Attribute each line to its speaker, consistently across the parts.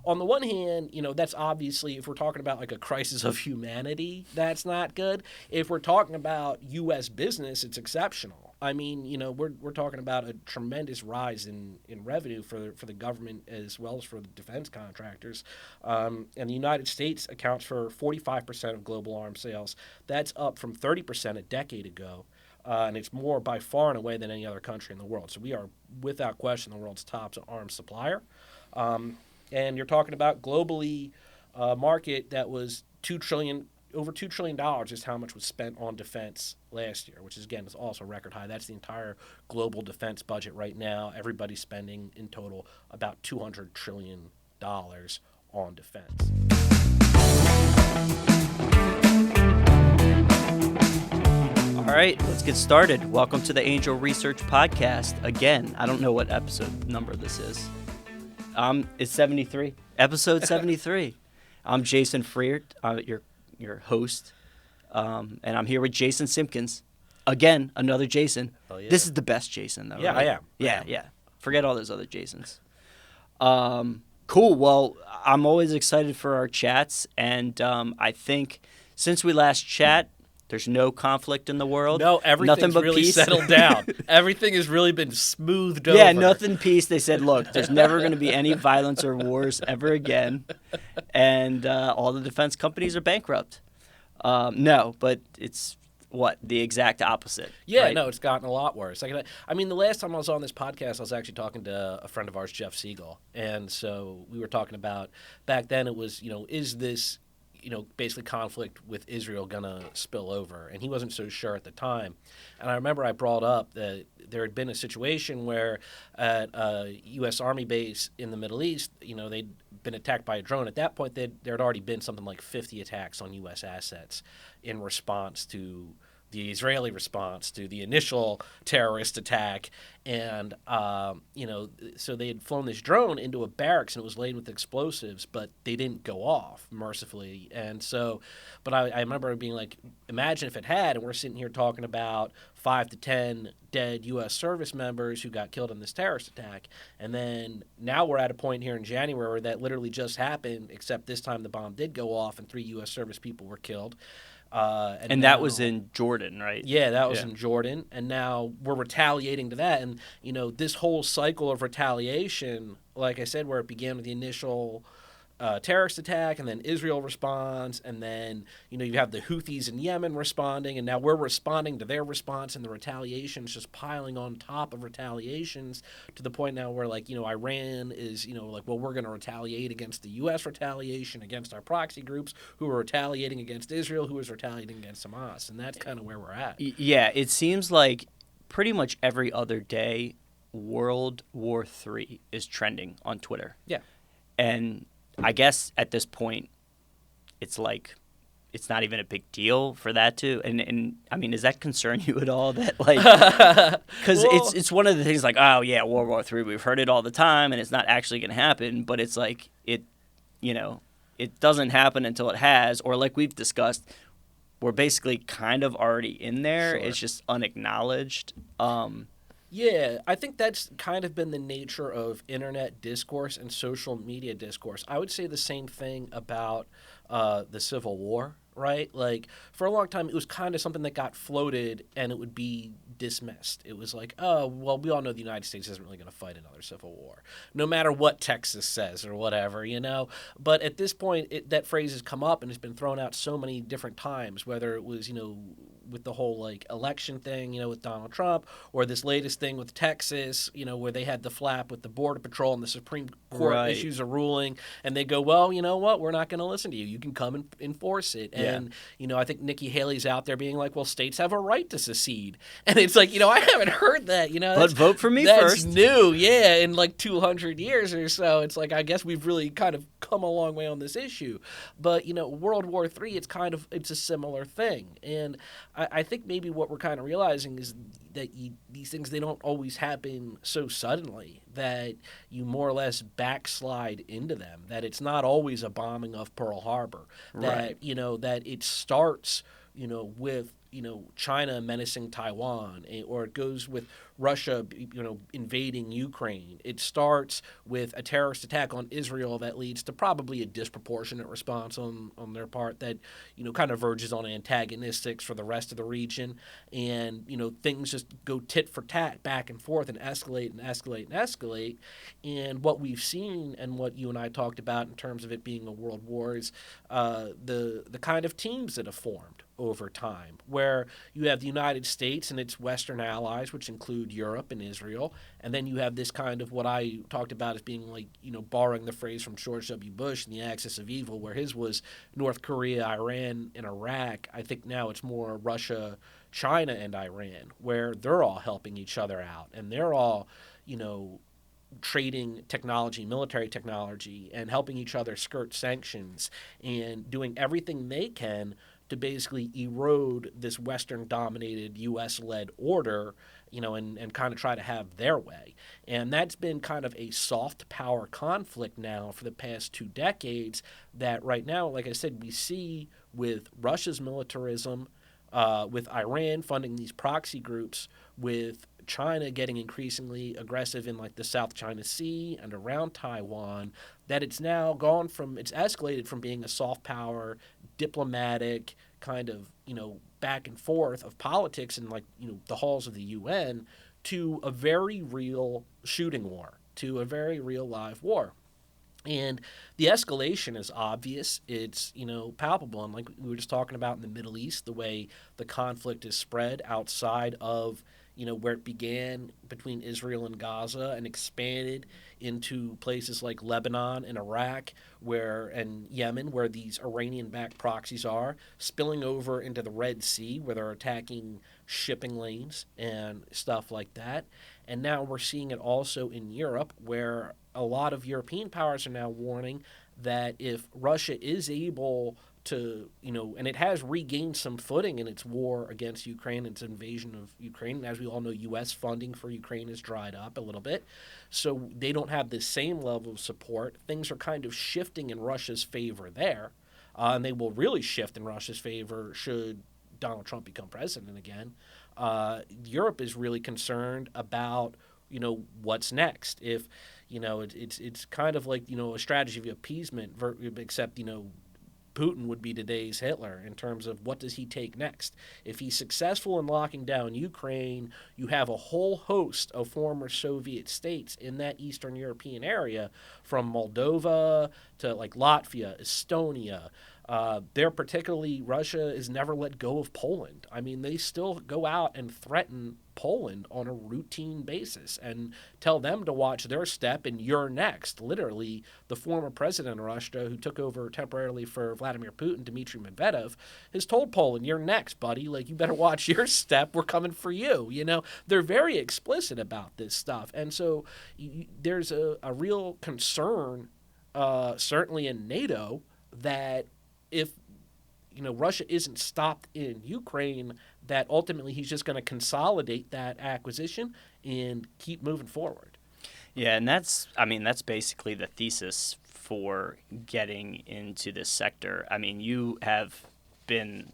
Speaker 1: on the one hand, that's obviously, if we're talking about like a crisis of humanity, that's not good. If we're talking about U.S. business, it's exceptional. I mean, we're talking about a tremendous rise in revenue for the government as well as for the defense contractors. And the United States accounts for 45% of global arms sales. That's up from 30% a decade ago. And it's more by far and away than any other country in the world. So we are, without question, the world's top arms supplier. And you're talking about globally a market that was over $2 trillion is how much was spent on defense last year, which is, again, is also a record high. That's the entire global defense budget right now. Everybody's spending in total about $200 trillion on defense.
Speaker 2: All right, let's get started. Welcome to the Angel Research Podcast. Again, I don't know what episode number this is. It's 73. Episode 73. I'm Jason Freert, your host, and I'm here with Jason Simpkins. Again, another Jason. Oh, yeah. This is the best Jason, though.
Speaker 1: Yeah,
Speaker 2: right?
Speaker 1: I am.
Speaker 2: Yeah. Forget all those other Jasons. Cool. Well, I'm always excited for our chats, and I think since we last chat, there's no conflict in the world.
Speaker 1: No, everything's really
Speaker 2: peace.
Speaker 1: settled down. Everything has really been smoothed over.
Speaker 2: Yeah, nothing peace. They said, look, there's never going to be any violence or wars ever again. And all the defense companies are bankrupt. No, but it's the exact opposite.
Speaker 1: Yeah,
Speaker 2: right?
Speaker 1: No, it's gotten a lot worse. I mean, the last time I was on this podcast, I was actually talking to a friend of ours, Jeff Siegel. And so we were talking about, back then it was, is this basically conflict with Israel going to spill over? And he wasn't so sure at the time. And I remember I brought up that there had been a situation where at a U.S. Army base in the Middle East, they'd been attacked by a drone. At that point, there had already been something like 50 attacks on U.S. assets in response to the Israeli response to the initial terrorist attack. And, so they had flown this drone into a barracks and it was laden with explosives, but they didn't go off, mercifully. And so, but I remember being like, imagine if it had, and we're sitting here talking about 5 to 10 dead U.S. service members who got killed in this terrorist attack. And then now we're at a point here in January where that literally just happened, except this time the bomb did go off and 3 U.S. service people were killed.
Speaker 2: And now, that was in Jordan, right?
Speaker 1: Yeah, that was in Jordan. And now we're retaliating to that. And, this whole cycle of retaliation, like I said, where it began with the initial terrorist attack, and then Israel responds, and then, you have the Houthis in Yemen responding, and now we're responding to their response, and the retaliation's just piling on top of retaliations to the point now where, Iran is, well, we're going to retaliate against the U.S. retaliation against our proxy groups who are retaliating against Israel, who is retaliating against Hamas, and that's kind of where we're at.
Speaker 2: Yeah, it seems like pretty much every other day, World War III is trending on Twitter.
Speaker 1: Yeah.
Speaker 2: And I guess at this point, it's like it's not even a big deal for that to. And I mean, does that concern you at all? That because it's one of the things like, oh yeah, World War III, we've heard it all the time, and it's not actually going to happen. But it's like it doesn't happen until it has, or like we've discussed, we're basically kind of already in there.
Speaker 1: Sure.
Speaker 2: It's just unacknowledged.
Speaker 1: Yeah, I think that's kind of been the nature of internet discourse and social media discourse. I would say the same thing about the Civil War, right? Like, for a long time, it was kind of something that got floated and it would be dismissed. It was like, oh, well, we all know the United States isn't really going to fight another civil war, no matter what Texas says or whatever, But at this point, that phrase has come up and it's been thrown out so many different times, whether it was, with the whole, election thing, with Donald Trump, or this latest thing with Texas, where they had the flap with the Border Patrol and the Supreme Court issues a ruling, and they go, well, you know what, we're not going to listen to you. You can come and enforce it. And, I think Nikki Haley's out there being like, well, states have a right to secede. And it's like, I haven't heard that,
Speaker 2: But vote for me
Speaker 1: that's
Speaker 2: first.
Speaker 1: That's new, yeah, in 200 years or so. It's like, I guess we've really kind of come a long way on this issue. But, World War III, it's a similar thing. And I think maybe what we're kind of realizing is that these things, they don't always happen so suddenly that you more or less backslide into them, that it's not always a bombing of Pearl Harbor, that, that it starts, with, China menacing Taiwan, or it goes with Russia, invading Ukraine. It starts with a terrorist attack on Israel that leads to probably a disproportionate response on their part that, kind of verges on antagonistics for the rest of the region. And, things just go tit for tat back and forth and escalate and escalate and escalate. And what we've seen and what you and I talked about in terms of it being a world war is the kind of teams that have formed over time, where you have the United States and its Western allies, which include Europe and Israel, and then you have this kind of what I talked about as being like, borrowing the phrase from George W. Bush and the axis of evil, where his was North Korea, Iran, and Iraq. I think now it's more Russia, China, and Iran, where they're all helping each other out, and they're all, trading technology, military technology, and helping each other skirt sanctions and doing everything they can to basically erode this Western-dominated, U.S.-led order, and kind of try to have their way. And that's been kind of a soft power conflict now for the past 2 decades that right now, like I said, we see with Russia's militarism, with Iran funding these proxy groups, with China getting increasingly aggressive in like the South China Sea and around Taiwan, that it's escalated from being a soft power, diplomatic kind of, back and forth of politics in like, the halls of the UN to a very real shooting war, to a very real live war. And the escalation is obvious. It's, palpable. And like we were just talking about in the Middle East, the way the conflict is spread outside of, where it began between Israel and Gaza and expanded into places like Lebanon and Iraq and Yemen, where these Iranian-backed proxies are, spilling over into the Red Sea, where they're attacking shipping lanes and stuff like that. And now we're seeing it also in Europe, where a lot of European powers are now warning that if Russia is able to, and it has regained some footing in its war against Ukraine, its invasion of Ukraine. And as we all know, U.S. funding for Ukraine has dried up a little bit. So they don't have the same level of support. Things are kind of shifting in Russia's favor there. And they will really shift in Russia's favor should Donald Trump become president again. Europe is really concerned about, what's next. If, it's kind of like, a strategy of appeasement, except, Putin would be today's Hitler in terms of what does he take next. If he's successful in locking down Ukraine, you have a whole host of former Soviet states in that Eastern European area, from Moldova to like Latvia, Estonia. Russia has never let go of Poland. I mean, they still go out and threaten Poland on a routine basis and tell them to watch their step and you're next. Literally, the former president of Russia, who took over temporarily for Vladimir Putin, Dmitry Medvedev, has told Poland, you're next, buddy. Like, you better watch your step. We're coming for you. They're very explicit about this stuff. And so there's a real concern, certainly in NATO, that if Russia isn't stopped in Ukraine, that ultimately he's just going to consolidate that acquisition and keep moving forward.
Speaker 2: Yeah, and that's basically the thesis for getting into this sector. I mean, you have been,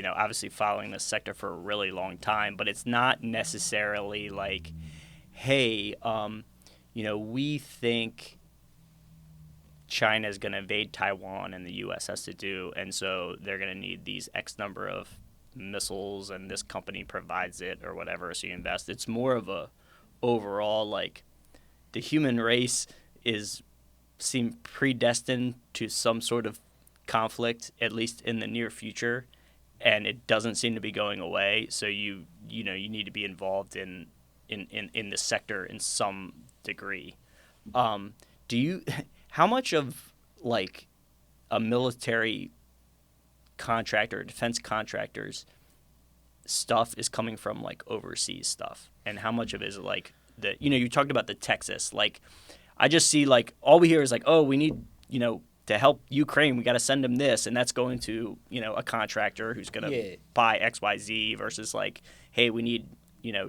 Speaker 2: obviously following this sector for a really long time, but it's not necessarily like, hey, we think China is going to invade Taiwan and the U.S. has to do, and so they're going to need these X number of missiles, and this company provides it or whatever, so you invest. It's more of a overall, like, the human race seem predestined to some sort of conflict, at least in the near future, and it doesn't seem to be going away. So you need to be involved in the sector in some degree. How much of like a military contractor, defense contractors stuff is coming from like overseas stuff, and how much of it is like you talked about the Texas, like I just see like all we hear is like, oh, we need to help Ukraine, we got to send them this, and that's going to a contractor who's going to buy XYZ versus like, hey, we need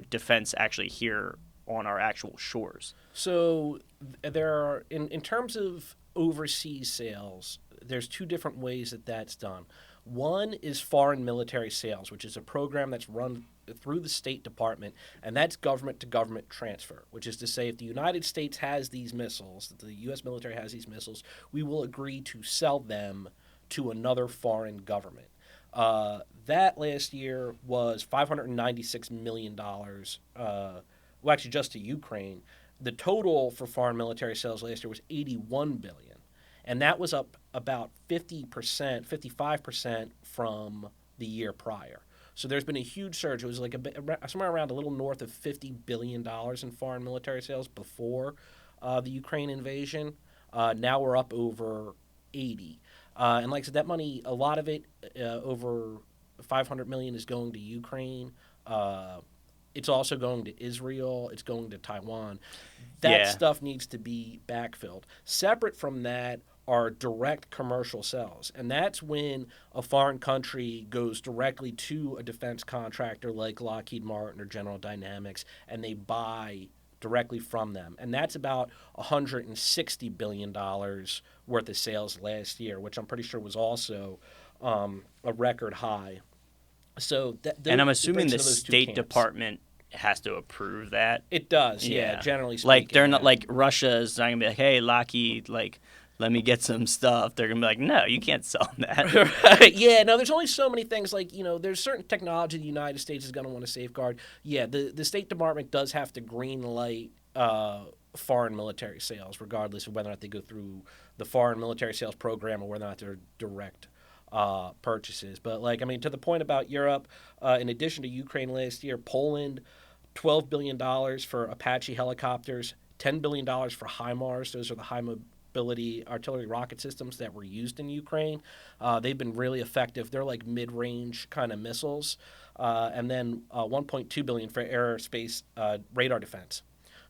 Speaker 2: defense actually here on our actual shores.
Speaker 1: So there are in terms of overseas sales, there's 2 different ways that that's done. One is foreign military sales, which is a program that's run through the State Department, and that's government-to-government transfer, which is to say if the United States has these missiles, the U.S. military has these missiles, we will agree to sell them to another foreign government. That last year was $596 million, well, actually just to Ukraine. The total for foreign military sales last year was $81 billion. And that was up about 50%, 55% from the year prior. So there's been a huge surge. It was like somewhere around a little north of $50 billion in foreign military sales before the Ukraine invasion. Now we're up over 80. And like I said, that money, a lot of it, over $500 million, is going to Ukraine. It's also going to Israel. It's going to Taiwan. That stuff needs to be backfilled. Separate from that are direct commercial sales. And that's when a foreign country goes directly to a defense contractor like Lockheed Martin or General Dynamics, and they buy directly from them. And that's about $160 billion worth of sales last year, which I'm pretty sure was also a record high. So
Speaker 2: and I'm assuming the State Department has to approve that.
Speaker 1: It does, yeah, generally speaking.
Speaker 2: Like, they're not like Russia's not going to be like, hey, Lockheed, like, let me get some stuff. They're going to be like, no, you can't sell that.
Speaker 1: Right. Yeah, no, there's only so many things. Like, there's certain technology the United States is going to want to safeguard. Yeah, the State Department does have to green light foreign military sales, regardless of whether or not they go through the foreign military sales program or whether or not they're direct purchases. But, like, I mean, to the point about Europe, in addition to Ukraine last year, Poland, $12 billion for Apache helicopters, $10 billion for HIMARS. Those are the high mobility artillery rocket systems that were used in Ukraine. They've been really effective. They're like mid-range kind of missiles. And then $1.2 billion for aerospace radar defense.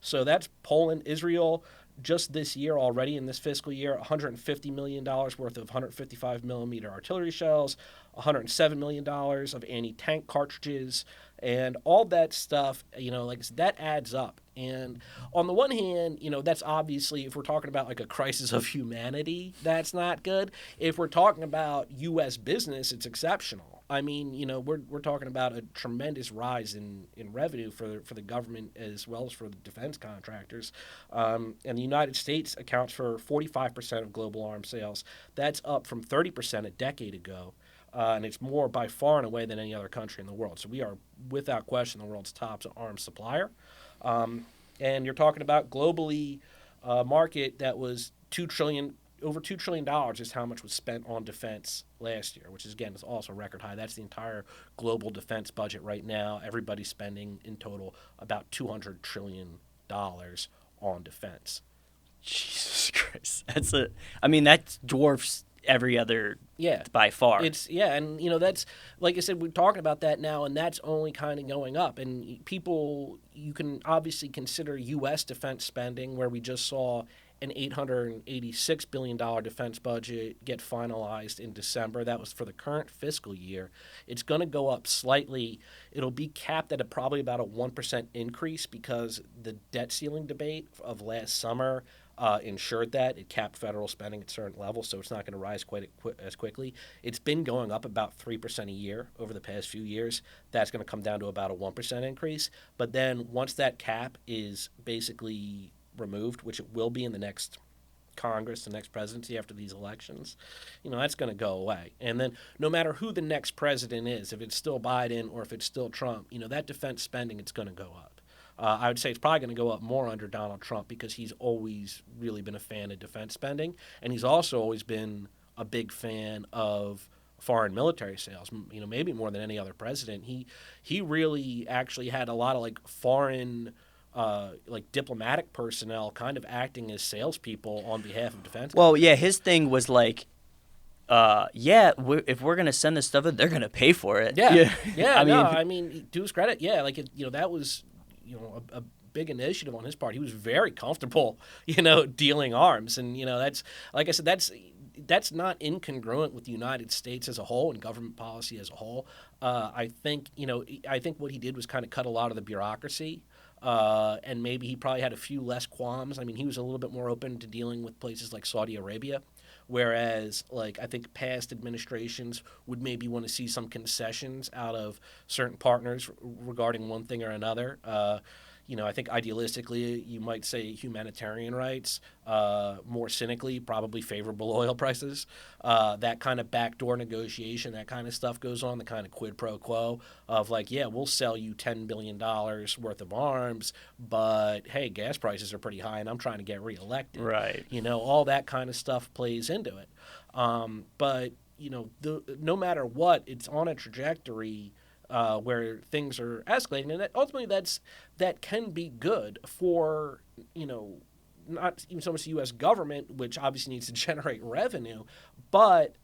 Speaker 1: So that's Poland. Israel, just this year already, in this fiscal year, $150 million worth of 155 millimeter artillery shells, $107 million of anti-tank cartridges, and all that stuff, like that adds up. And on the one hand, that's obviously, if we're talking about like a crisis of humanity, that's not good. If we're talking about U.S. business, it's exceptional. I mean, we're talking about a tremendous rise in revenue for the government as well as for the defense contractors. And the United States accounts for 45% of global arms sales. That's up from 30% a decade ago. And it's more by far and away than any other country in the world. So we are, without question, the world's top arms supplier. And you're talking about globally a market that was over $2 trillion is how much was spent on defense last year, which is, again, is also a record high. That's the entire global defense budget right now. Everybody's spending in total about $200 trillion on defense.
Speaker 2: Jesus Christ. That dwarfs every other by far.
Speaker 1: And that's, like I said, we're talking about that now, and that's only kind of going up. And you can obviously consider U.S. defense spending, where we just saw an $886 billion defense budget get finalized in December. That was for the current fiscal year. It's going to go up slightly. It'll be capped at probably about a 1% increase because the debt ceiling debate of last summer ensured that. It capped federal spending at certain levels, so it's not going to rise quite as quickly. It's been going up about 3% a year over the past few years. That's going to come down to about a 1% increase. But then once that cap is basically removed, which it will be in the next Congress, the next presidency after these elections, that's going to go away. And then no matter who the next president is, if it's still Biden or if it's still Trump, that defense spending, it's going to go up. I would say it's probably going to go up more under Donald Trump because he's always really been a fan of defense spending, and he's also always been a big fan of foreign military sales, maybe more than any other president. He really actually had a lot of like foreign diplomatic personnel kind of acting as salespeople on behalf of defense.
Speaker 2: Well, yeah, his thing was like, if we're gonna send this stuff, they're gonna pay for it.
Speaker 1: Yeah. I mean, to his credit, that was a big initiative on his part. He was very comfortable, dealing arms, and that's, like I said, that's not incongruent with the United States as a whole and government policy as a whole. I think what he did was kind of cut a lot of the bureaucracy. And maybe he probably had a few less qualms. I mean, he was a little bit more open to dealing with places like Saudi Arabia, Whereas, like, I think past administrations would maybe want to see some concessions out of certain partners regarding one thing or another. I think idealistically, you might say humanitarian rights. More cynically, probably favorable oil prices. That kind of backdoor negotiation, that kind of stuff goes on, the kind of quid pro quo of like, yeah, we'll sell you $10 billion worth of arms, but hey, gas prices are pretty high and I'm trying to get reelected.
Speaker 2: Right.
Speaker 1: All that kind of stuff plays into it. But, no matter what, it's on a trajectory where things are escalating, and ultimately that can be good for not even so much the U.S. government, which obviously needs to generate revenue, but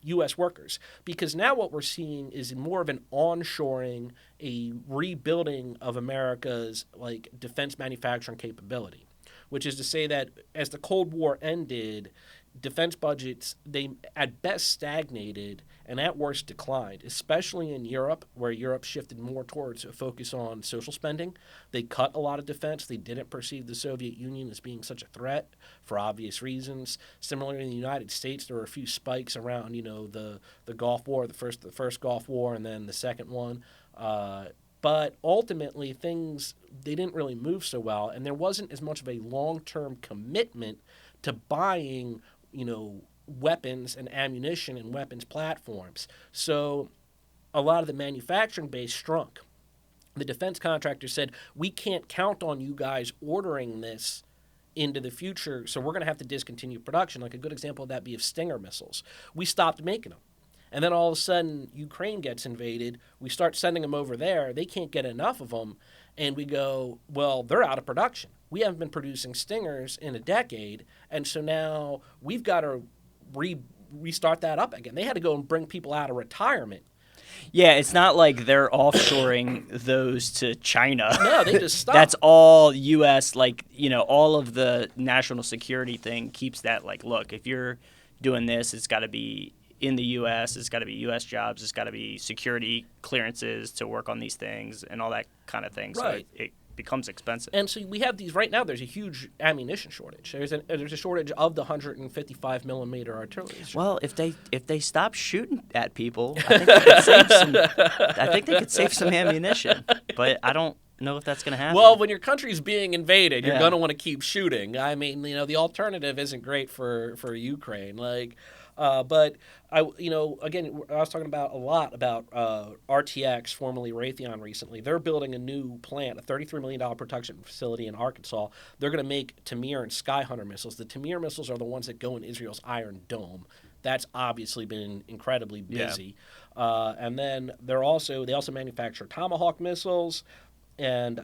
Speaker 1: U.S. workers, because now what we're seeing is more of an onshoring, a rebuilding of America's like defense manufacturing capability, which is to say that as the Cold War ended, defense budgets, they at best stagnated and at worst declined, especially in Europe, where Europe shifted more towards a focus on social spending. They cut a lot of defense. They didn't perceive the Soviet Union as being such a threat for obvious reasons. Similarly, in the United States, there were a few spikes around, the Gulf War, the first Gulf War, and then the second one. But ultimately, they didn't really move so well, and there wasn't as much of a long-term commitment to buying weapons and ammunition and weapons platforms. So a lot of the manufacturing base shrunk. The defense contractors said, we can't count on you guys ordering this into the future, so we're going to have to discontinue production. Like a good example of that be of Stinger missiles. We stopped making them. And then all of a sudden, Ukraine gets invaded. We start sending them over there. They can't get enough of them. And we go, well, they're out of production. We haven't been producing Stingers in a decade. And so now we've got to restart that up again. They had to go and bring people out of retirement.
Speaker 2: Yeah, it's not like they're offshoring those to China.
Speaker 1: No, they just stopped.
Speaker 2: That's all U.S., all of the national security thing keeps that, look, if you're doing this, it's got to be in the U.S., it's got to be U.S. jobs, it's got to be security clearances to work on these things and all that kind of thing.
Speaker 1: Right.
Speaker 2: So it becomes expensive.
Speaker 1: And so we have these right now. There's a huge ammunition shortage. There's a shortage of the 155 millimeter artillery.
Speaker 2: Well, if they stop shooting at people, I think they could save some. I think they could save some ammunition, but I don't know if that's going to happen.
Speaker 1: Well, when your country's being invaded, you're going to want to keep shooting. I mean, the alternative isn't great for Ukraine. But again, I was talking about a lot about RTX, formerly Raytheon, recently. They're building a new plant, a $33 million production facility in Arkansas. They're going to make Tamir and Skyhunter missiles. The Tamir missiles are the ones that go in Israel's Iron Dome. That's obviously been incredibly busy. Yeah. And then they also manufacture Tomahawk missiles and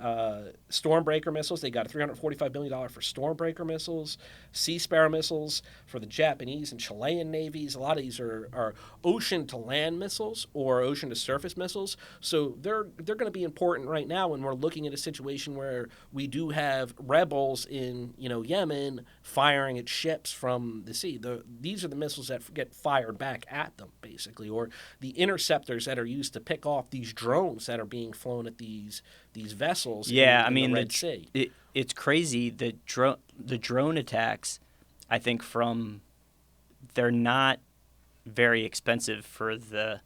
Speaker 1: Stormbreaker missiles. They got a $345 million for Stormbreaker missiles, Sea Sparrow missiles for the Japanese and Chilean navies. A lot of these are ocean-to-land missiles or ocean-to-surface missiles. So they're going to be important right now when we're looking at a situation where we do have rebels in Yemen firing at ships from the sea. These are the missiles that get fired back at them, basically, or the interceptors that are used to pick off these drones that are being flown at these vessels in the Red Sea.
Speaker 2: It's crazy. The drone attacks, I think they're not very expensive for the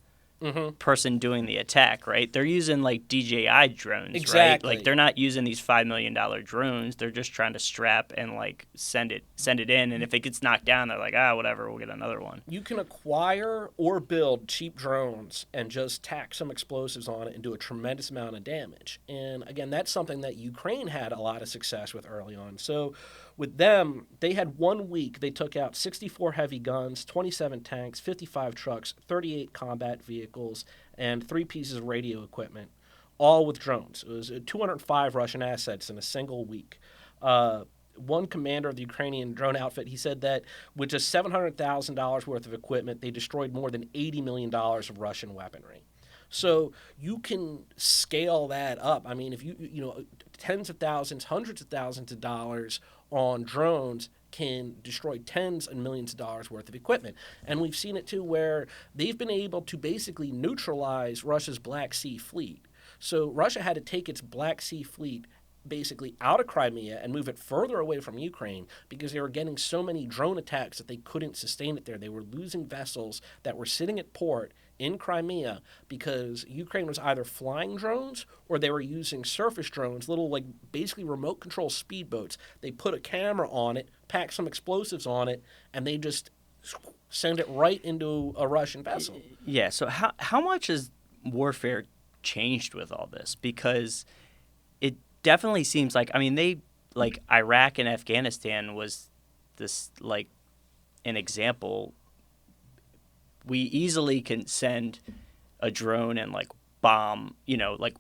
Speaker 2: person doing the attack, right? They're using DJI drones,
Speaker 1: exactly.
Speaker 2: Right? They're not using these $5 million drones. They're just trying to strap and send it in, and if it gets knocked down, they're like, whatever, we'll get another one.
Speaker 1: You can acquire or build cheap drones and just tack some explosives on it and do a tremendous amount of damage. And again, that's something that Ukraine had a lot of success with early on. So with them, they had 1 week. They took out 64 heavy guns, 27 tanks, 55 trucks, 38 combat vehicles, and 3 pieces of radio equipment, all with drones. It was 205 Russian assets in a single week. One commander of the Ukrainian drone outfit, he said that with just $700,000 worth of equipment, they destroyed more than $80 million of Russian weaponry. So you can scale that up. I mean, if you tens of thousands, hundreds of thousands of dollars on drones can destroy tens of millions of dollars worth of equipment. And we've seen it too where they've been able to basically neutralize Russia's Black Sea fleet. So Russia had to take its Black Sea fleet basically out of Crimea and move it further away from Ukraine because they were getting so many drone attacks that they couldn't sustain it there. They were losing vessels that were sitting at port in Crimea because Ukraine was either flying drones or they were using surface drones, little like basically remote control speedboats. They put a camera on it, pack some explosives on it, and they just send it right into a Russian vessel.
Speaker 2: Yeah, so how much has warfare changed with all this? Because it definitely seems like, I mean, they, like, Iraq and Afghanistan was this, like, an example. We easily can send a drone and, like, bomb, you know, like,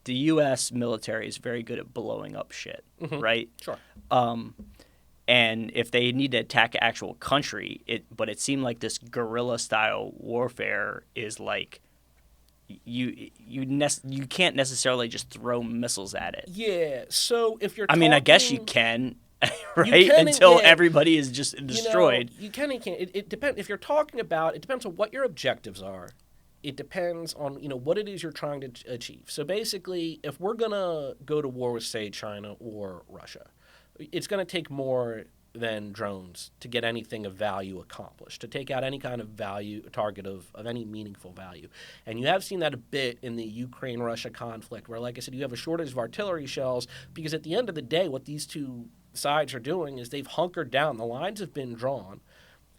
Speaker 2: the U.S. military is very good at blowing up shit, right?
Speaker 1: Sure.
Speaker 2: And if they need to attack an actual country, but it seemed like this guerrilla-style warfare is, like, you can't necessarily just throw missiles at it.
Speaker 1: Yeah, so if you're
Speaker 2: I mean, I guess you can, right? Until everybody is just destroyed.
Speaker 1: You can and can't. It depends. If you're talking about, it depends on what your objectives are. It depends on, what it is you're trying to achieve. So basically, if we're going to go to war with, say, China or Russia, it's going to take more than drones to get anything of value accomplished, to take out any kind of value target of any meaningful value. And you have seen that a bit in the Ukraine-Russia conflict, where, like I said, you have a shortage of artillery shells because at the end of the day, what these two sides are doing is they've hunkered down. The lines have been drawn.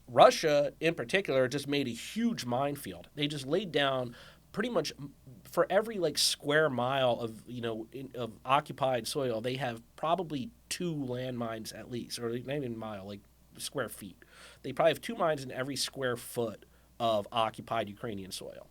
Speaker 1: Russia, in particular, just made a huge minefield. They just laid down pretty much for every square mile of of occupied soil, they have probably 2 landmines at least, or not even mile, like square feet. They probably have 2 mines in every square foot of occupied Ukrainian soil.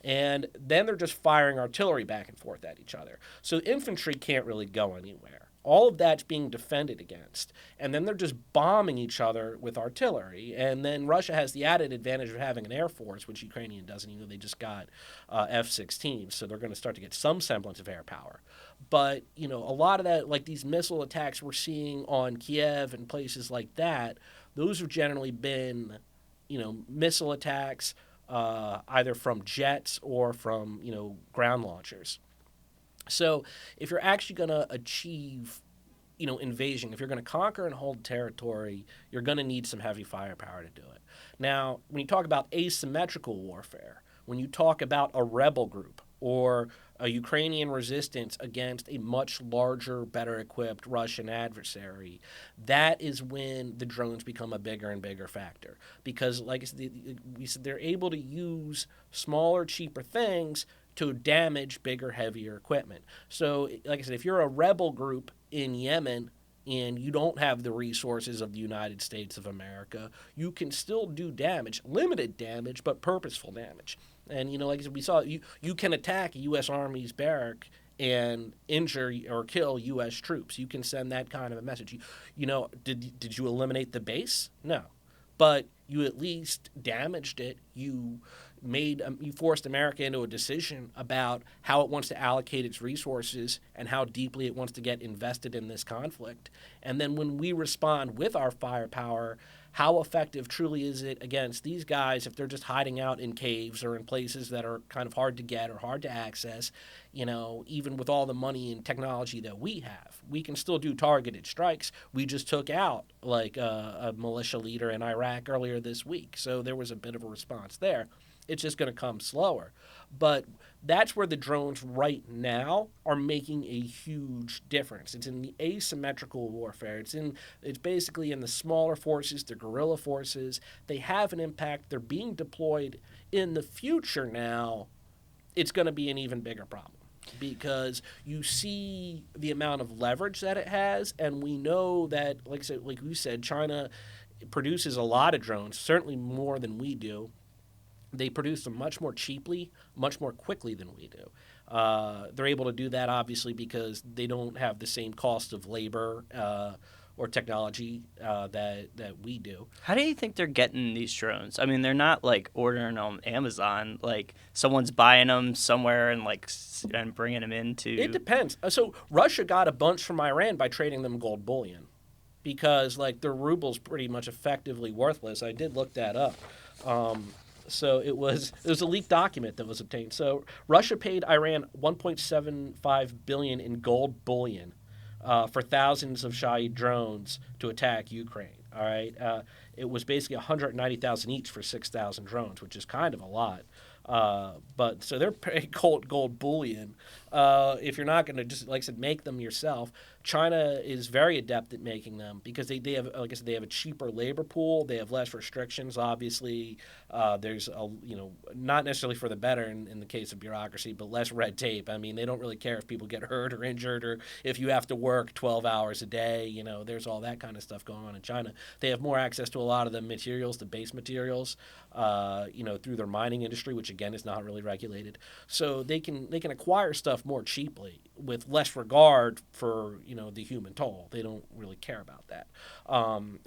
Speaker 1: And then they're just firing artillery back and forth at each other. So infantry can't really go anywhere. All of that's being defended against. And then they're just bombing each other with artillery. And then Russia has the added advantage of having an air force, which Ukrainian doesn't, even though they just got F-16. So they're going to start to get some semblance of air power. But, a lot of that, like these missile attacks we're seeing on Kiev and places like that, those have generally been, missile attacks either from jets or from, ground launchers. So if you're actually going to achieve, invasion, if you're going to conquer and hold territory, you're going to need some heavy firepower to do it. Now, when you talk about asymmetrical warfare, when you talk about a rebel group or a Ukrainian resistance against a much larger, better equipped Russian adversary, that is when the drones become a bigger and bigger factor. Because, like I said, we said they're able to use smaller, cheaper things to damage bigger, heavier equipment. So, like I said, if you're a rebel group in Yemen and you don't have the resources of the United States of America, you can still do damage, limited damage, but purposeful damage. And, like I said, we saw you can attack a U.S. Army's barrack and injure or kill U.S. troops. You can send that kind of a message. Did you eliminate the base? No. But you at least damaged it. You forced America into a decision about how it wants to allocate its resources and how deeply it wants to get invested in this conflict. And then when we respond with our firepower, how effective truly is it against these guys if they're just hiding out in caves or in places that are kind of hard to get or hard to access? Even with all the money and technology that we have, we can still do targeted strikes. We just took out a militia leader in Iraq earlier this week, so there was a bit of a response there. It's just going to come slower. But that's where the drones right now are making a huge difference. It's in the asymmetrical warfare. It's basically in the smaller forces, the guerrilla forces. They have an impact. They're being deployed. In the future now, it's going to be an even bigger problem because you see the amount of leverage that it has, and we know that, like we said, China produces a lot of drones, certainly more than we do. They produce them much more cheaply, much more quickly than we do. They're able to do that, obviously, because they don't have the same cost of labor or technology that we do.
Speaker 2: How do you think they're getting these drones? I mean, they're not ordering on Amazon. Someone's buying them somewhere and bringing them into.
Speaker 1: It depends. So Russia got a bunch from Iran by trading them gold bullion, because their ruble's pretty much effectively worthless. I did look that up. So it was a leaked document that was obtained. So Russia paid Iran $1.75 billion in gold bullion for thousands of Shahed drones to attack Ukraine. All right, it was basically 190,000 each for 6,000 drones, which is kind of a lot. But so they're paying gold bullion. If you're not going to just, like I said, make them yourself, China is very adept at making them because they have, like I said, they have a cheaper labor pool. They have less restrictions. Obviously, there's not necessarily for the better in the case of bureaucracy, but less red tape. I mean, they don't really care if people get hurt or injured or if you have to work 12 hours a day. There's all that kind of stuff going on in China. They have more access to a lot of the materials, the base materials, through their mining industry, which again is not really regulated. So they can acquire stuff more cheaply with less regard for the human toll. They don't really care about that.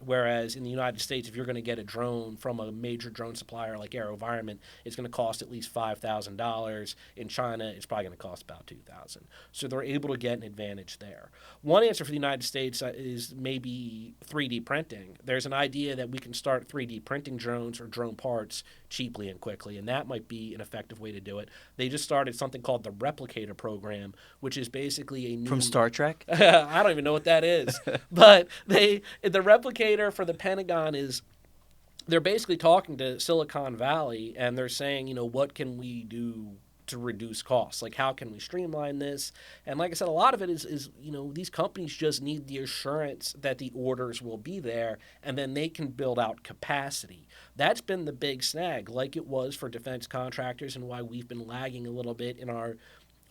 Speaker 1: Whereas in the United States, if you're going to get a drone from a major drone supplier like AeroVironment, it's going to cost at least $5,000. In China, it's probably going to cost about $2,000. So they're able to get an advantage there. One answer for the United States is maybe 3D printing. There's an idea that we can start 3D printing drones or drone parts cheaply and quickly, and that might be an effective way to do it. They just started something called the Replicator program, which is basically a new...
Speaker 2: From Star Trek?
Speaker 1: I don't even know what that is. But the Replicator for the Pentagon is... They're basically talking to Silicon Valley, and they're saying, what can we do to reduce costs? Like, how can we streamline this? And like I said, a lot of it is these companies just need the assurance that the orders will be there, and then they can build out capacity. That's been the big snag, like it was for defense contractors, and why we've been lagging a little bit in our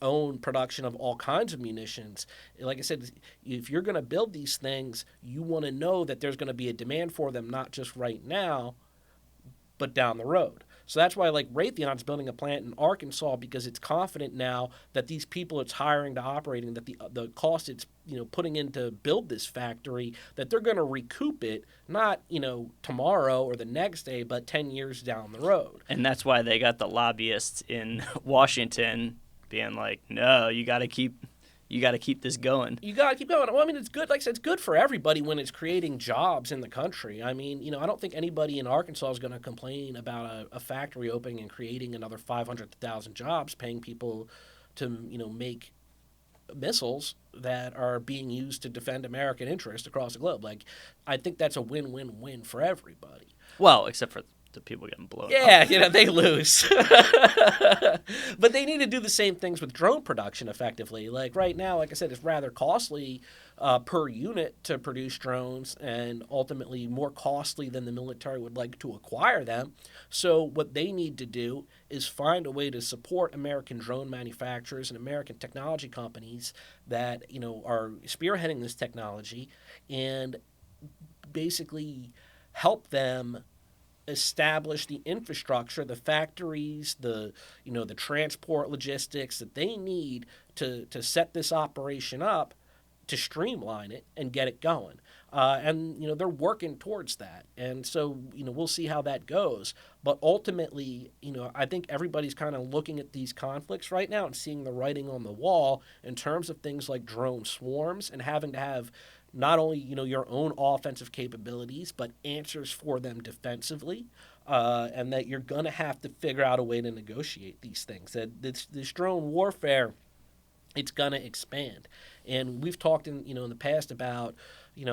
Speaker 1: own production of all kinds of munitions. Like I said, if you're going to build these things, you want to know that there's going to be a demand for them, not just right now, but down the road. So that's why, like, Raytheon's building a plant in Arkansas, because it's confident now that these people it's hiring to operating, that the cost it's putting in to build this factory, that they're going to recoup it, not tomorrow or the next day, but 10 years down the road.
Speaker 2: And that's why they got the lobbyists in Washington being like, no, you got to keep this going.
Speaker 1: You got to keep going. Well, I mean, it's good. Like I said, it's good for everybody when it's creating jobs in the country. I mean, I don't think anybody in Arkansas is going to complain about a factory opening and creating another 500,000 jobs, paying people to, make missiles that are being used to defend American interests across the globe. Like, I think that's a win-win-win for everybody.
Speaker 2: Well, except for the people getting blown up.
Speaker 1: Yeah, they lose. But they need to do the same things with drone production effectively. Like right now, like I said, it's rather costly per unit to produce drones, and ultimately more costly than the military would like to acquire them. So what they need to do is find a way to support American drone manufacturers and American technology companies that are spearheading this technology, and basically help them establish the infrastructure, the factories, the transport logistics that they need to set this operation up, to streamline it and get it going. And they're working towards that. And so we'll see how that goes. But ultimately, I think everybody's kind of looking at these conflicts right now and seeing the writing on the wall in terms of things like drone swarms and having to have not only your own offensive capabilities, but answers for them defensively, and that you're going to have to figure out a way to negotiate these things. That this drone warfare, it's going to expand, and we've talked in the past about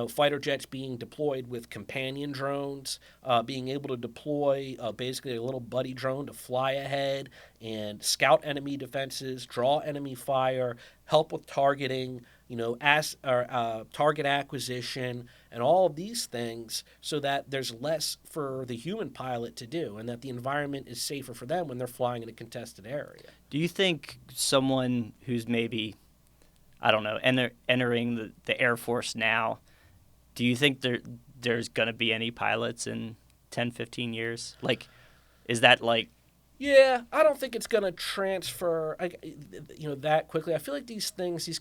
Speaker 1: fighter jets being deployed with companion drones, being able to deploy basically a little buddy drone to fly ahead and scout enemy defenses, draw enemy fire, help with targeting, target acquisition, and all of these things, so that there's less for the human pilot to do, and that the environment is safer for them when they're flying in a contested area.
Speaker 2: Do you think someone who's maybe, I don't know, entering the Air Force now, do you think there's going to be any pilots in 10, 15 years? Like, is that like...
Speaker 1: Yeah, I don't think it's going to transfer, that quickly. I feel like these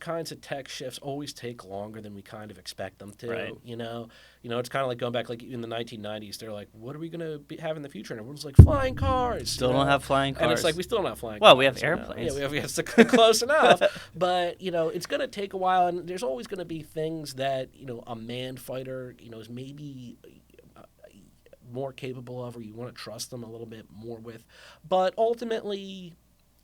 Speaker 1: kinds of tech shifts always take longer than we kind of expect them to.
Speaker 2: Right.
Speaker 1: It's kind of like going back, like in the 1990s. They're like, "What are we going to have in the future?" And everyone's like, "Flying cars."
Speaker 2: Still don't have flying cars.
Speaker 1: And it's like we still don't have flying cars.
Speaker 2: Well, we have airplanes.
Speaker 1: Yeah, we have close enough. But it's going to take a while, and there's always going to be things that a manned fighter is maybe more capable of, or you want to trust them a little bit more with. But ultimately,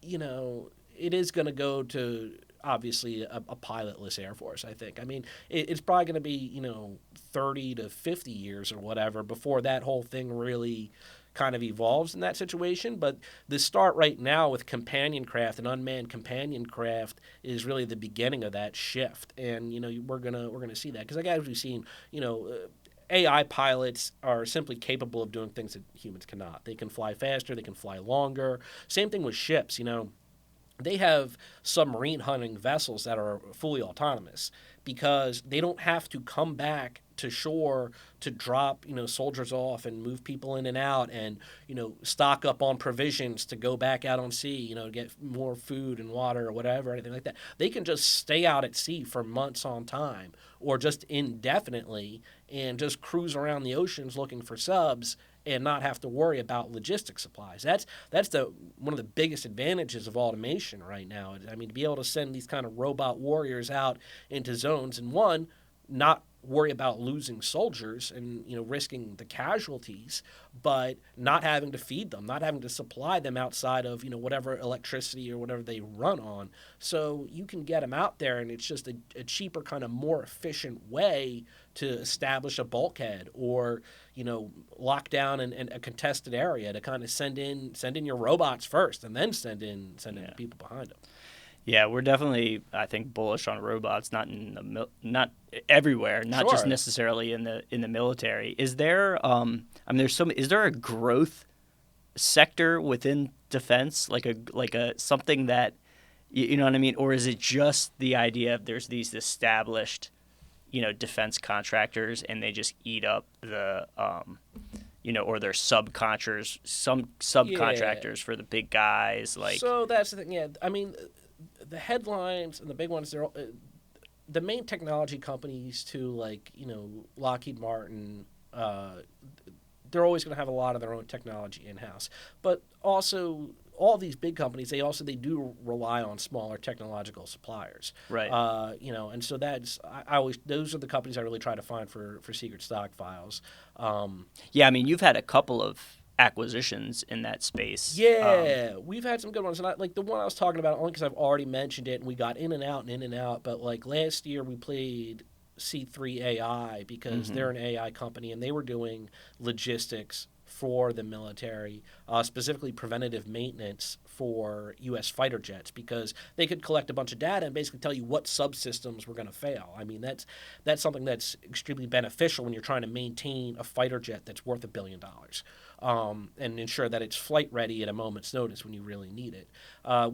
Speaker 1: it is going to go to, obviously a pilotless Air Force, I think. I mean, it's probably going to be, 30 to 50 years or whatever before that whole thing really kind of evolves in that situation. But the start right now with companion craft and unmanned companion craft is really the beginning of that shift. And, we're gonna see that. Because like as we've seen, AI pilots are simply capable of doing things that humans cannot. They can fly faster, they can fly longer. Same thing with ships, they have submarine hunting vessels that are fully autonomous because they don't have to come back to shore to drop soldiers off and move people in and out and stock up on provisions to go back out on sea get more food and water or whatever, anything like that. They can just stay out at sea for months on time or just indefinitely and just cruise around the oceans looking for subs and not have to worry about logistic supplies. That's the one of the biggest advantages of automation right now. I mean, to be able to send these kind of robot warriors out into zones and not worry about losing soldiers and risking the casualties, but not having to feed them, not having to supply them outside of whatever electricity or whatever they run on. So you can get them out there, and it's just a cheaper, kind of more efficient way to establish a bulkhead or lock down a contested area to kind of send in your robots first and then send in the people behind them.
Speaker 2: Yeah, we're definitely, I think, bullish on robots. Not everywhere, not just necessarily in the military. Is there, is there a growth sector within defense, like a something that, you know what I mean, or is it just the idea of there's these established, defense contractors and they just eat up the, or they're subcontractors for the big guys, like.
Speaker 1: So that's the thing. Yeah, I mean, the headlines and the big ones, they're the main technology companies too, like Lockheed Martin. They're always going to have a lot of their own technology in house, but also all these big companies, they do rely on smaller technological suppliers,
Speaker 2: right?
Speaker 1: And so those are the companies I really try to find for secret stockpiles.
Speaker 2: Yeah, I mean, you've had a couple of acquisitions in that space.
Speaker 1: Yeah, we've had some good ones, and like the one I was talking about, only because I've already mentioned it, and we got in and out. But like last year, we played C3 AI because they're an AI company, and they were doing logistics for the military, specifically preventative maintenance for U.S. fighter jets, because they could collect a bunch of data and basically tell you what subsystems were going to fail. I mean, that's something that's extremely beneficial when you're trying to maintain a fighter jet that's worth $1 billion. And ensure that it's flight ready at a moment's notice when you really need it.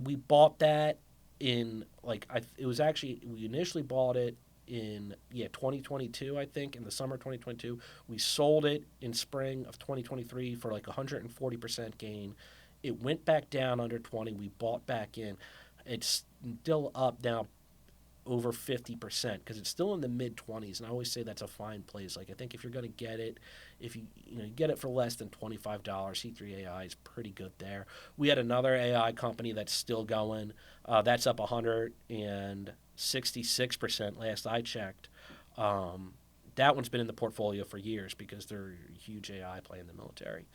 Speaker 1: We bought that in we initially bought it in 2022, I think, in the summer of 2022. We sold it in spring of 2023 for like 140% gain. It went back down under 20. We bought back in. It's still up now over 50% because it's still in the mid 20s, and I always say that's a fine place. Like I think if you're going to get it, if you get it for less than $25, C3 AI is pretty good there. We had another AI company that's still going. That's up 166% last I checked. That one's been in the portfolio for years because they're a huge AI play in the military.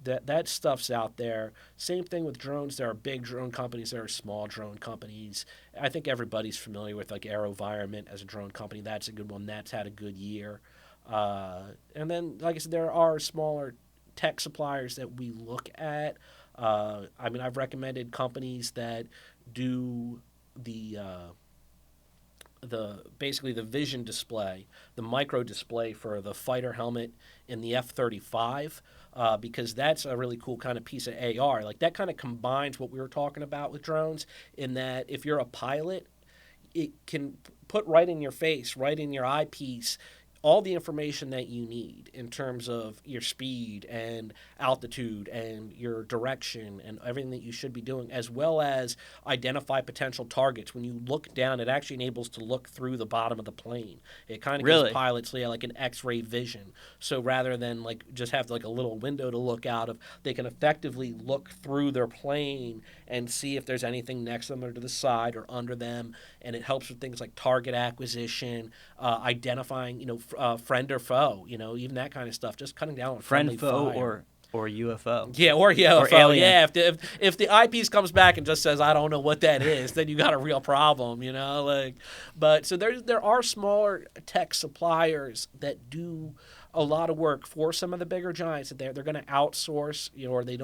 Speaker 1: That stuff's out there. Same thing with drones. There are big drone companies. There are small drone companies. I think everybody's familiar with like AeroVironment as a drone company. That's a good one. That's had a good year. And then, like I said, there are smaller tech suppliers that we look at. I've recommended companies that do the vision display, the micro display for the fighter helmet in the F-35. Because that's a really cool kind of piece of AR. Like that kind of combines what we were talking about with drones in that if you're a pilot, it can put right in your face, right in your eyepiece, all the information that you need in terms of your speed and altitude and your direction and everything that you should be doing, as well as identify potential targets. When you look down, it actually enables to look through the bottom of the plane. It kind of gives pilots like an X-ray vision. So rather than like just have like a little window to look out of, they can effectively look through their plane and see if there's anything next to them or to the side or under them. And it helps with things like target acquisition, identifying, friend or foe, even that kind of stuff. Just cutting down on friendly
Speaker 2: foe
Speaker 1: fire.
Speaker 2: Or UFO.
Speaker 1: Yeah, or UFO.
Speaker 2: Or alien.
Speaker 1: Yeah, if the eyepiece comes back and just says I don't know what that is, then you got a real problem, But so there are smaller tech suppliers that do a lot of work for some of the bigger giants that they're going to outsource, or they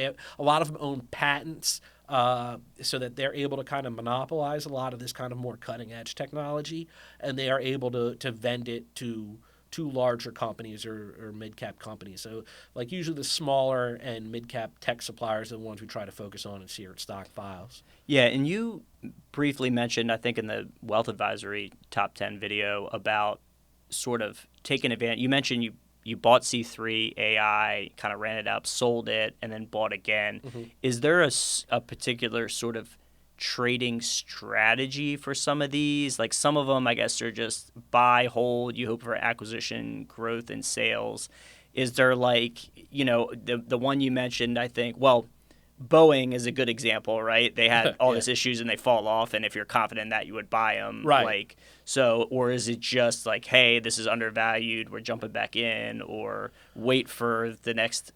Speaker 1: have, a lot of them own patents. So that they're able to kind of monopolize a lot of this kind of more cutting edge technology, and they are able to vend it to larger companies or mid-cap companies. So like usually the smaller and mid-cap tech suppliers are the ones we try to focus on and see at stock files.
Speaker 2: Yeah, and you briefly mentioned, I think in the Wealth Advisory Top 10 video, about sort of taking advantage. You mentioned you bought C3 AI, kind of ran it up, sold it, and then bought again.
Speaker 1: Mm-hmm.
Speaker 2: Is there a particular sort of trading strategy for some of these? Like some of them, I guess, are just buy, hold, you hope for acquisition, growth, and sales. Is there like, the one you mentioned, I think, well, Boeing is a good example, right? They had all these issues and they fall off, and if you're confident that you would buy them,
Speaker 1: right?
Speaker 2: Or is it just like, hey, this is undervalued, we're jumping back in, or wait for the next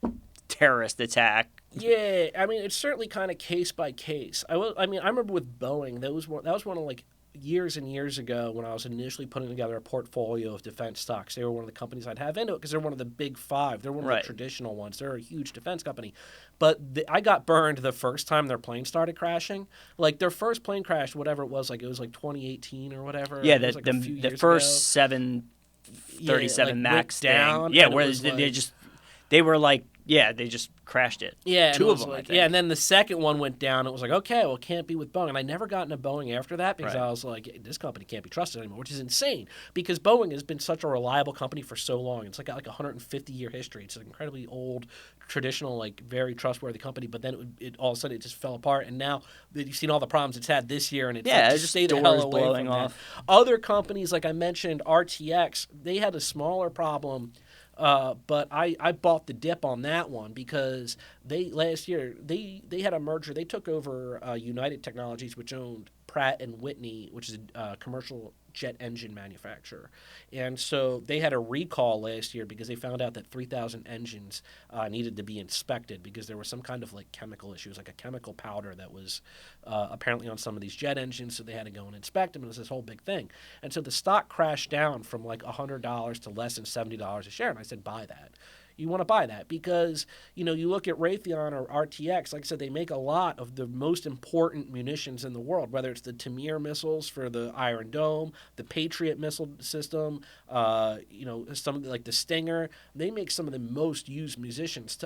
Speaker 2: terrorist attack?
Speaker 1: Yeah, I mean it's certainly kind of case by case. I remember with Boeing that was one of like years and years ago when I was initially putting together a portfolio of defense stocks. They were one of the companies I'd have into it because they're one of the big five. They're one of the traditional ones. They're a huge defense company. But I got burned the first time their plane started crashing. Like their first plane crash, whatever it was like 2018 or whatever.
Speaker 2: Yeah,
Speaker 1: it was like
Speaker 2: the first 737 Max
Speaker 1: down.
Speaker 2: Thing. Yeah, where they were like, they just crashed it.
Speaker 1: Yeah,
Speaker 2: two of them.
Speaker 1: Like, and then the second one went down. It was like, okay, well, it can't be with Boeing. And I never got into Boeing after that because I was like, this company can't be trusted anymore, which is insane because Boeing has been such a reliable company for so long. It's got like a 150-year history. It's an incredibly old, traditional, like very trustworthy company. But then it all of a sudden it just fell apart. And now you've seen all the problems it's had this year, and it's just stay the hell away from that. Other companies, like I mentioned, RTX, they had a smaller problem. But I bought the dip on that one because last year they had a merger. They took over United Technologies, which owned Pratt and Whitney, which is a commercial jet engine manufacturer. And so they had a recall last year because they found out that 3,000 engines needed to be inspected because there was some kind of like chemical issue. It was like a chemical powder that was apparently on some of these jet engines, so they had to go and inspect them. It was this whole big thing. And so the stock crashed down from like $100 to less than $70 a share. And I said, buy that. You want to buy that because, you look at Raytheon or RTX, like I said, they make a lot of the most important munitions in the world, whether it's the Tamir missiles for the Iron Dome, the Patriot missile system, some of like the Stinger. They make some of the most used munitions,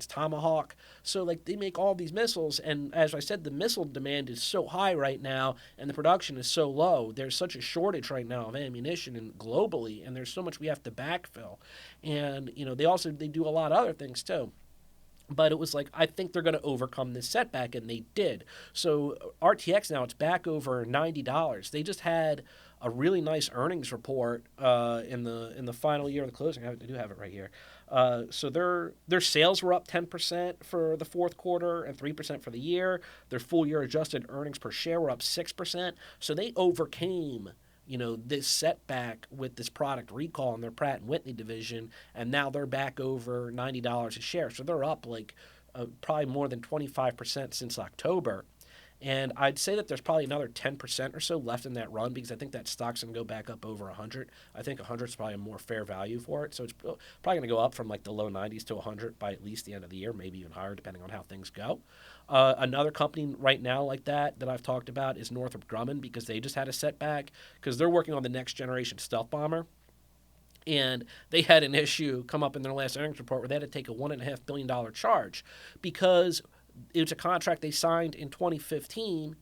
Speaker 1: Tomahawk. So like they make all these missiles. And as I said, the missile demand is so high right now and the production is so low. There's such a shortage right now of ammunition and globally, and there's so much we have to backfill. And, they do a lot of other things too. But it was like, I think they're going to overcome this setback, and they did. So RTX now, it's back over $90. They just had a really nice earnings report in the final year of the closing. I do have it right here. So their sales were up 10% for the fourth quarter and 3% for the year. Their full year adjusted earnings per share were up 6%. So they overcame this setback with this product recall in their Pratt & Whitney division, and now they're back over $90 a share. So they're up like probably more than 25% since October. And I'd say that there's probably another 10% or so left in that run because I think that stock's going to go back up over 100. I think 100 is probably a more fair value for it. So it's probably going to go up from like the low 90s to 100 by at least the end of the year, maybe even higher depending on how things go. Another company right now like that I've talked about is Northrop Grumman because they just had a setback because they're working on the next generation stealth bomber. And they had an issue come up in their last earnings report where they had to take a $1.5 billion charge because it was a contract they signed in 2015,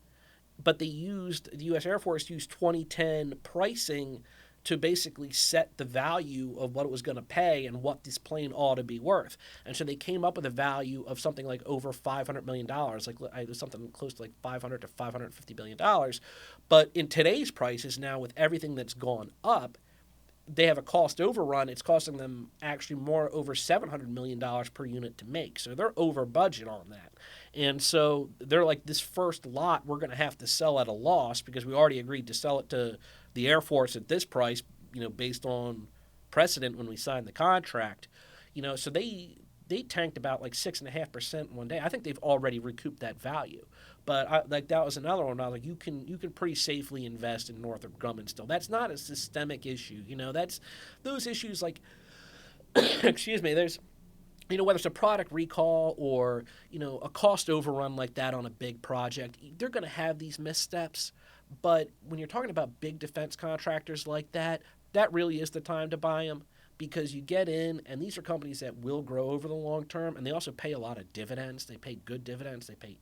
Speaker 1: but the U.S. Air Force used 2010 pricing to basically set the value of what it was going to pay and what this plane ought to be worth. And so they came up with a value of something like over $500 million, like it was something close to like $500 to $550 billion. But in today's prices now, with everything that's gone up, they have a cost overrun. It's costing them actually more, over $700 million per unit to make. So they're over budget on that. And so they're like, this first lot we're going to have to sell at a loss because we already agreed to sell it to the Air Force at this price, based on precedent when we signed the contract. So they tanked about like 6.5% one day. I think they've already recouped that value. But that was another one. I was like, you can pretty safely invest in Northrop Grumman still. That's not a systemic issue. That's those issues like, excuse me. There's, whether it's a product recall or a cost overrun like that on a big project, they're going to have these missteps. But when you're talking about big defense contractors like that, that really is the time to buy them. Because you get in, and these are companies that will grow over the long term, and they also pay a lot of dividends. They pay good dividends. They pay,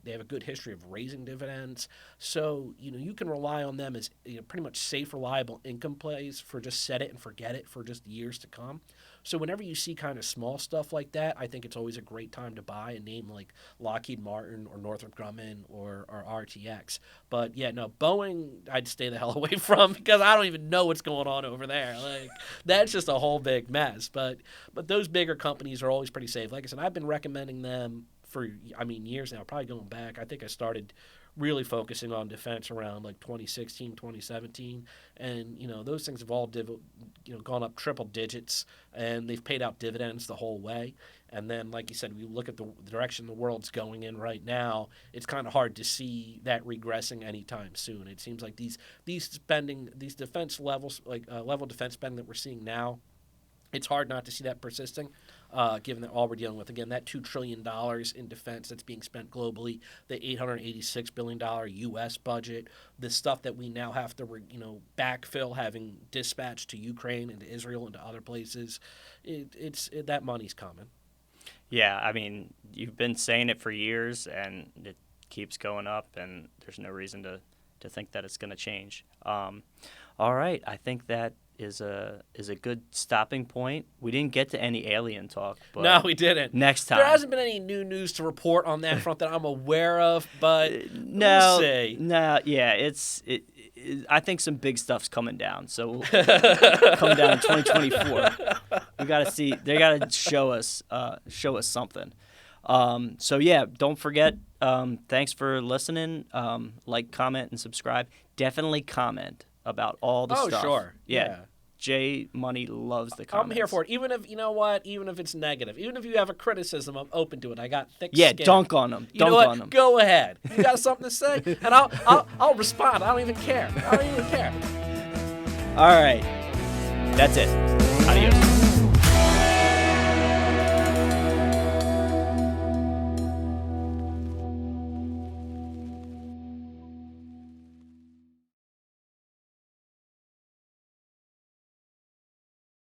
Speaker 1: they have a good history of raising dividends. So, you can rely on them as pretty much safe, reliable income plays for just set it and forget it for just years to come. So whenever you see kind of small stuff like that, I think it's always a great time to buy a name like Lockheed Martin or Northrop Grumman or RTX. But yeah, no, Boeing, I'd stay the hell away from because I don't even know what's going on over there. Like that's just a whole big mess. But those bigger companies are always pretty safe. Like I said, I've been recommending them for years now, probably going back. I think I started really focusing on defense around like 2016, 2017. And, those things have all gone up triple digits, and they've paid out dividends the whole way. And then, like you said, we look at the direction the world's going in right now, it's kind of hard to see that regressing anytime soon. It seems like these defense levels, level defense spending that we're seeing now, it's hard not to see that persisting, given that all we're dealing with, again, that $2 trillion in defense that's being spent globally, the $886 billion U.S. budget, the stuff that we now have to, backfill, having dispatched to Ukraine and to Israel and to other places. That money's coming.
Speaker 2: Yeah, you've been saying it for years, and it keeps going up, and there's no reason to think that it's going to change. All right, I think that is a good stopping point. We didn't get to any alien talk, but
Speaker 1: no, we didn't.
Speaker 2: Next time.
Speaker 1: There hasn't been any new news to report on that front that I'm aware of, but
Speaker 2: no,
Speaker 1: we'll see.
Speaker 2: No, yeah, I think some big stuff's coming down. So we'll come down in 2024. We got to see. They got to show us something. So yeah, don't forget. Thanks for listening. Like, comment, and subscribe. Definitely comment about all the stuff. Oh,
Speaker 1: sure.
Speaker 2: Yeah. J Money loves the comments.
Speaker 1: I'm here for it. Even if, even if it's negative. Even if you have a criticism, I'm open to it. I got thick
Speaker 2: skin.
Speaker 1: Yeah,
Speaker 2: dunk on them.
Speaker 1: You know what? Go ahead. You got something to say? And I'll respond. I don't even care. All right.
Speaker 2: That's it. Adios.